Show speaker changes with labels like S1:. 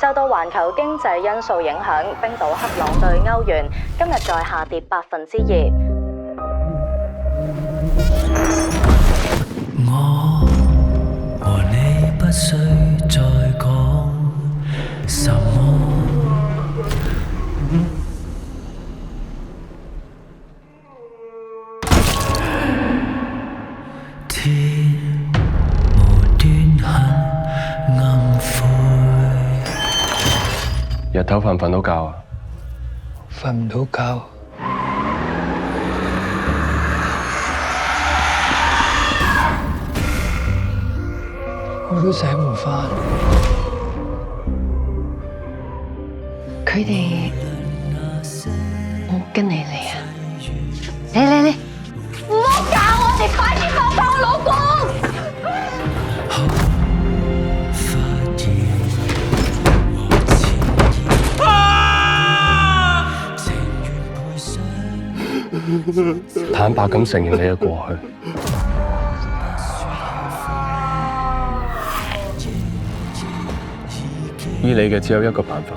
S1: 受到環球經濟因素影響，冰島克朗對歐元今日再下跌2%。
S2: 我和你不需再講什麼。天無端很暗灰。
S3: 日頭瞓唔瞓到覺啊？
S4: 瞓唔到覺。我都醒唔返。
S5: 佢哋冇跟你嚟啊！嚟！唔好搞我哋，快啲放返我老公！
S3: 坦白咁承認你嘅過去。醫你嘅只有一個辦法。